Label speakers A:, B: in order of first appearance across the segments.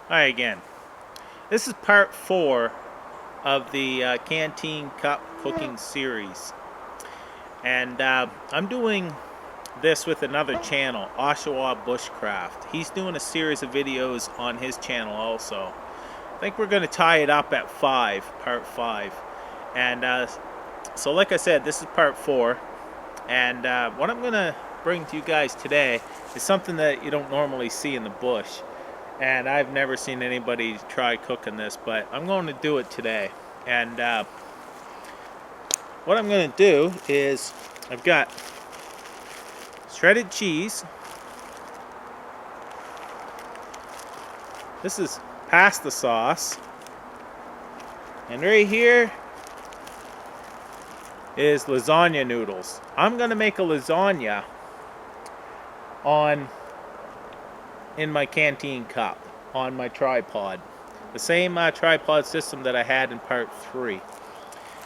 A: Hi again. This is part 4 of the Canteen Cup cooking series. And I'm doing this with another channel, Oshawabushcraft. He's doing a series of videos on his channel also. I think we're going to tie it up at part 5. And so like I said, this is part 4. And what I'm going to bring to you guys today is something that you don't normally see in the bush. And I've never seen anybody try cooking this, but I'm going to do it today. And what I'm going to do is I've got shredded cheese. This is pasta sauce. And right here is lasagna noodles. I'm going to make a lasagna in my Canteen cup on my tripod, the same tripod system that I had in part 3.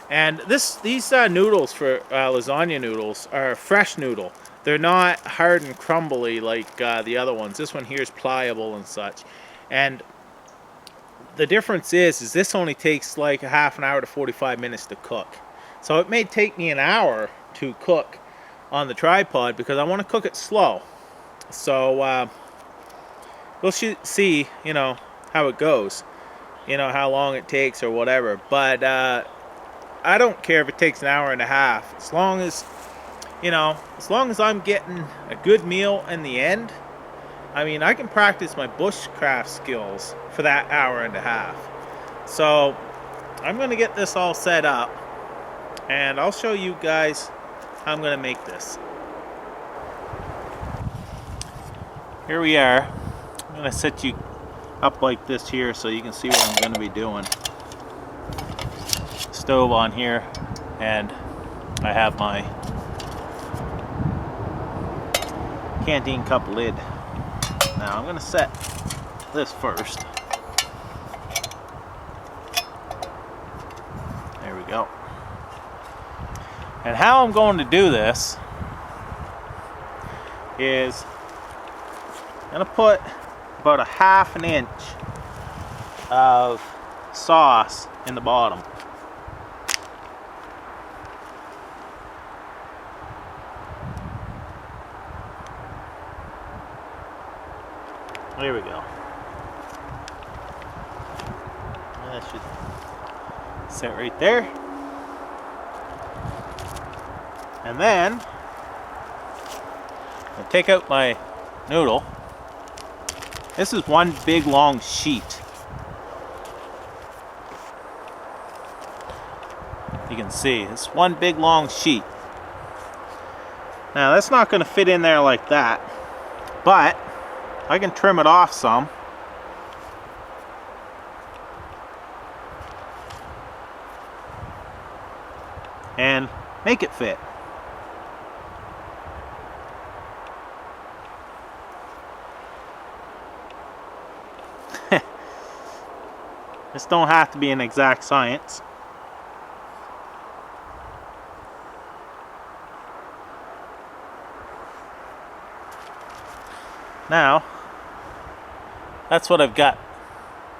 A: And these noodles for lasagna noodles are fresh noodle. They're not hard and crumbly like the other ones. This one here is pliable and such. And the difference is this only takes like a half an hour to 45 minutes to cook. So it may take me an hour to cook on the tripod because I want to cook it slow. So we'll see, how it goes, how long it takes or whatever. But I don't care if it takes an hour and a half, as long as I'm getting a good meal in the end. I mean, I can practice my bushcraft skills for that hour and a half. So I'm going to get this all set up, and I'll show you guys how I'm going to make this. Here we are. I'm going to set you up like this here so you can see what I'm going to be doing. Stove on here, and I have my Canteen cup lid. Now I'm going to set this first. There we go. And how I'm going to do this is I'm going to put about a half an inch of sauce in the bottom. There we go. That should sit right there. And then I'll take out my noodle. This is one big long sheet. You can see it's one big long sheet. Now that's not going to fit in there like that, but I can trim it off some. And make it fit. This don't have to be an exact science. Now, that's what I've got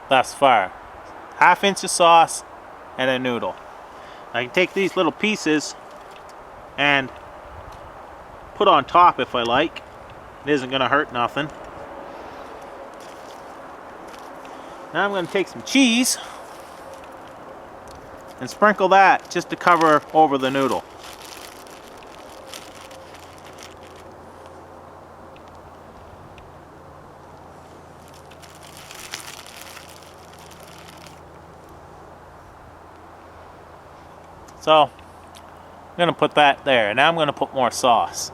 A: thus far. Half inch of sauce and a noodle. I can take these little pieces and put on top if I like. It isn't going to hurt nothing. Now I'm going to take some cheese and sprinkle that just to cover over the noodle. So I'm going to put that there. Now I'm going to put more sauce.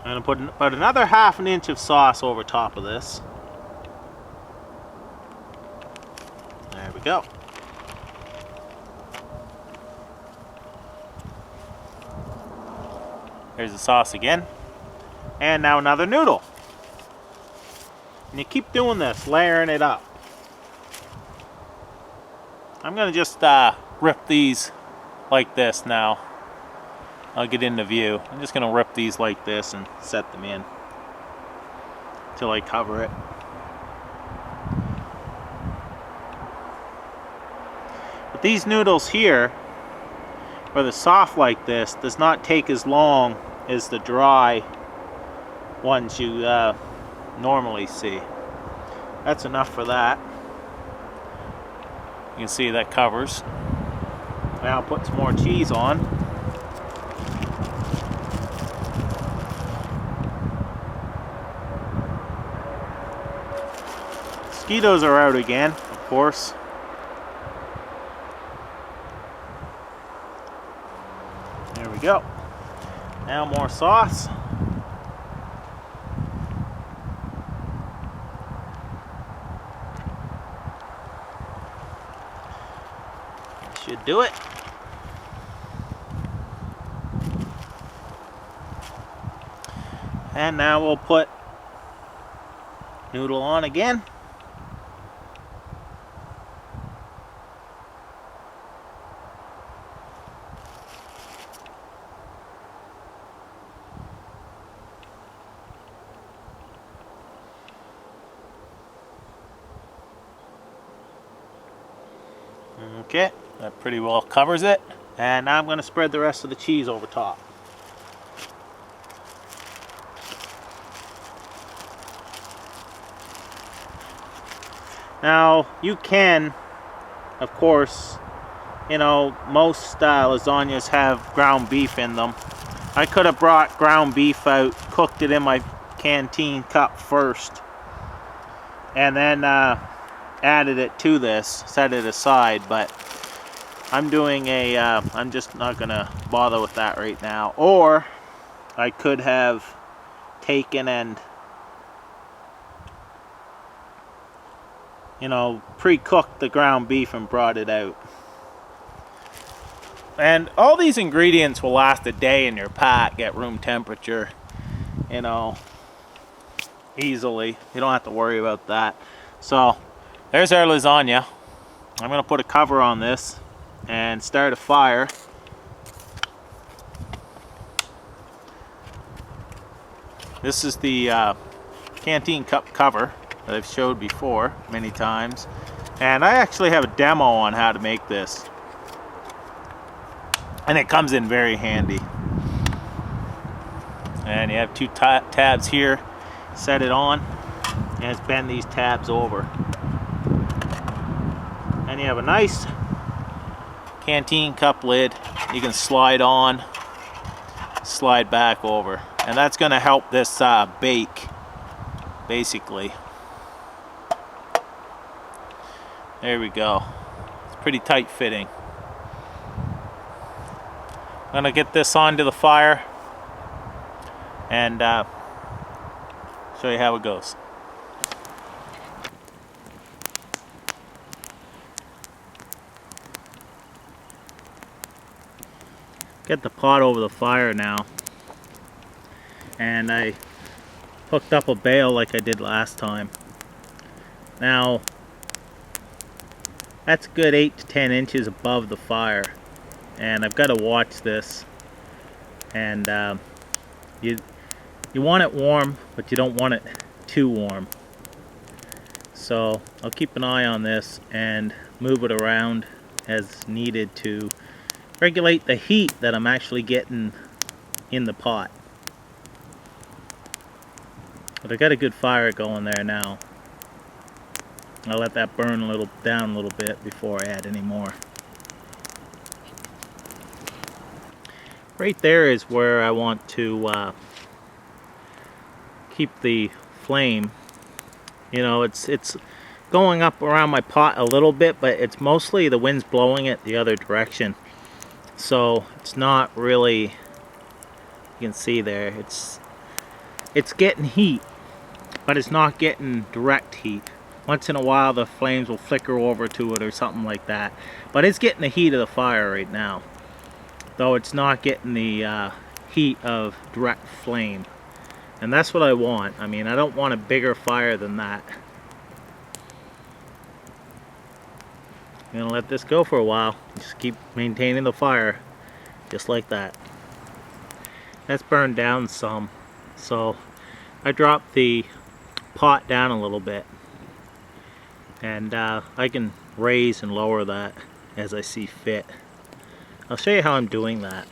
A: I'm going to put about another half an inch of sauce over top of this. There we go. There's the sauce again. And now another noodle. And you keep doing this, layering it up. I'm going to just rip these like this now. I'll get into view. I'm just gonna rip these like this and set them in till I cover it. But these noodles here, where they're soft like this, does not take as long as the dry ones you normally see. That's enough for that. You can see that covers. Now I'll put some more cheese on. Mosquitoes are out again, of course. There we go. Now more sauce. Should do it. And now we'll put noodle on again. Okay, that pretty well covers it. And now I'm going to spread the rest of the cheese over top. Now, you can, of course, you know, most lasagnas have ground beef in them. I could have brought ground beef out, cooked it in my Canteen cup first, and then added it to this, set it aside, but I'm doing a, I'm just not gonna bother with that right now. Or I could have taken and, you know, pre-cooked the ground beef and brought it out. And all these ingredients will last a day in your pack at room temperature, you know, easily. You don't have to worry about that. So there's our lasagna. I'm going to put a cover on this and start a fire. This is the Canteen cup cover that I've showed before many times. And I actually have a demo on how to make this. And it comes in very handy. And you have two tabs here. Set it on and just bend these tabs over. And you have a nice Canteen cup lid. You can slide on, slide back over. And that's going to help this bake, basically. There we go. It's pretty tight fitting. I'm going to get this onto the fire and show you how it goes. Get the pot over the fire now, and I hooked up a bail like I did last time. Now that's good 8 to 10 inches above the fire, and I've got to watch this. And you want it warm, but you don't want it too warm. So I'll keep an eye on this and move it around as needed to regulate the heat that I'm actually getting in the pot. But I got a good fire going there now. I'll let that burn down a little bit before I add any more. Right there is where I want to keep the flame. You know, it's going up around my pot a little bit, but it's mostly the wind's blowing it the other direction. So it's not really, you can see there, it's getting heat, but it's not getting direct heat. Once in a while the flames will flicker over to it or something like that. But it's getting the heat of the fire right now, though it's not getting the heat of direct flame. And that's what I want. I mean, I don't want a bigger fire than that. I'm gonna let this go for a while. Just keep maintaining the fire, just like that. That's burned down some, so I dropped the pot down a little bit, and I can raise and lower that as I see fit. I'll show you how I'm doing that.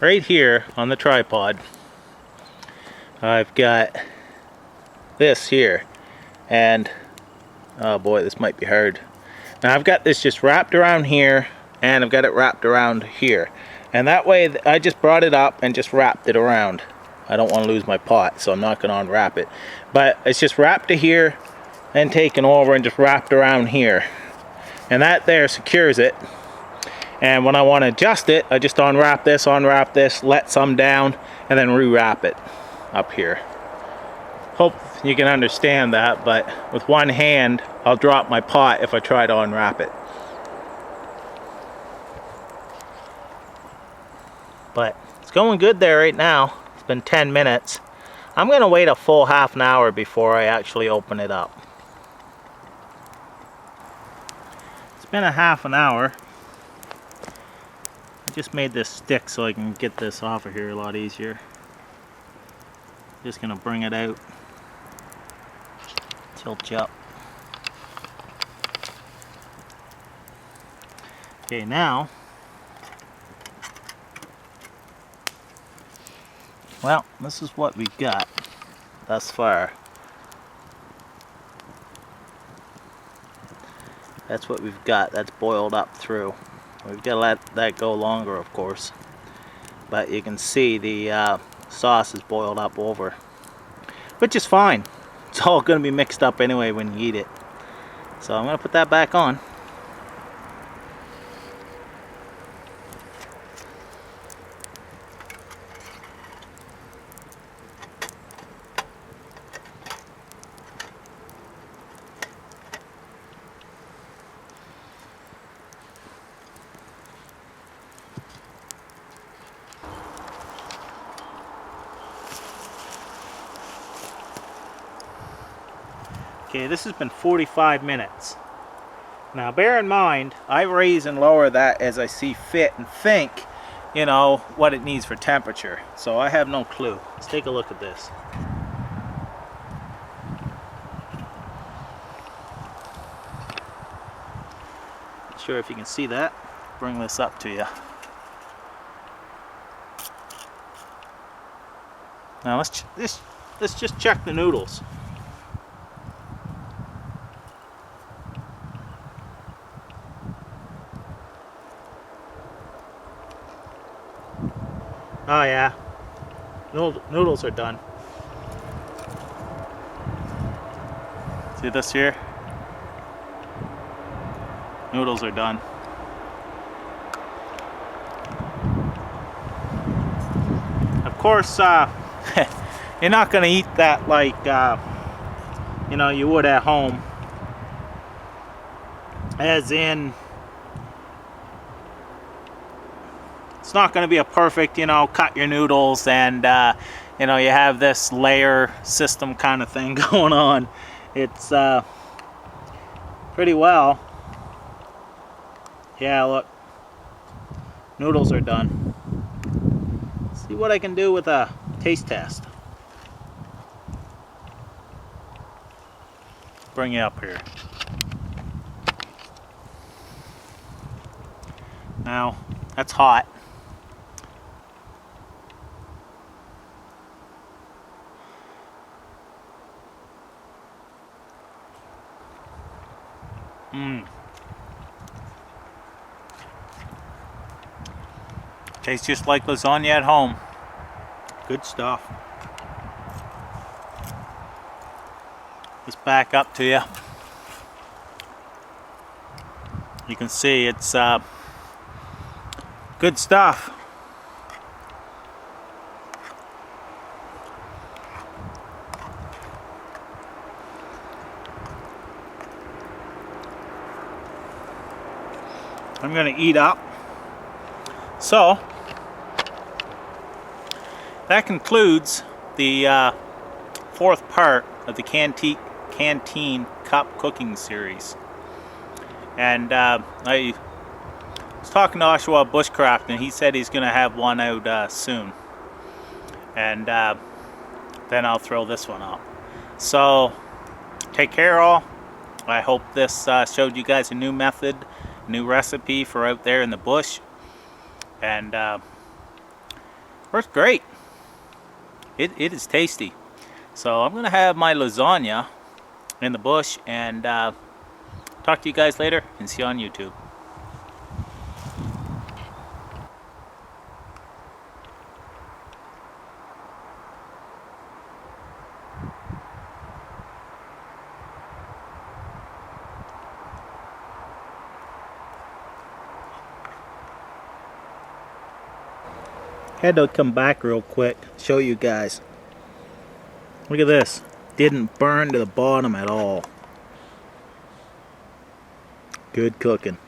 A: Right here on the tripod, I've got this here, and oh boy, this might be hard. Now I've got this just wrapped around here, and I've got it wrapped around here, and that way I just brought it up and just wrapped it around. I don't want to lose my pot, so I'm not going to unwrap it, but it's just wrapped to here and taken over and just wrapped around here, and that there secures it. And when I want to adjust it, I just unwrap this, let some down, and then rewrap it up here. Hope you can understand that, but with one hand I'll drop my pot if I try to unwrap it. But it's going good there right now. It's been 10 minutes. I'm going to wait a full half an hour before I actually open it up. It's been a half an hour. I just made this stick so I can get this off of here a lot easier. Just going to bring it out. Tilt you up. Okay, now, well, this is what we've got thus far. That's what we've got. That's boiled up through. We've got to let that go longer, of course. But you can see the sauce is boiled up over, which is fine. It's all going to be mixed up anyway when you eat it. So I'm going to put that back on. Okay, this has been 45 minutes. Now bear in mind, I raise and lower that as I see fit and think, you know, what it needs for temperature. So I have no clue. Let's take a look at this. Not sure if you can see that. Bring this up to you. Now let's just check the noodles. Oh yeah, noodles are done. See this here? Noodles are done. Of course, you're not going to eat that like you know, you would at home. As in, it's not going to be a perfect, you know, cut your noodles and you know, you have this layer system kind of thing going on. It's pretty well. Yeah, look, noodles are done. Let's see what I can do with a taste test. Bring it up here. Now, that's hot. Tastes just like lasagna at home. Good stuff. Let's back up to you. You can see it's good stuff. I'm going to eat up. So that concludes the fourth part of the Canteen Cup cooking series. And I was
B: talking to Oshawabushcraft, and he said he's going to have one out soon. And then I'll throw this one up. So, take care all. I hope this showed you guys a new method, new recipe for out there in the bush. And works great. It is tasty. So I'm going to have my lasagna in the bush, and talk to you guys later, and see you on YouTube.
A: Had to come back real quick, show you guys. Look at this. Didn't burn to the bottom at all. Good cooking.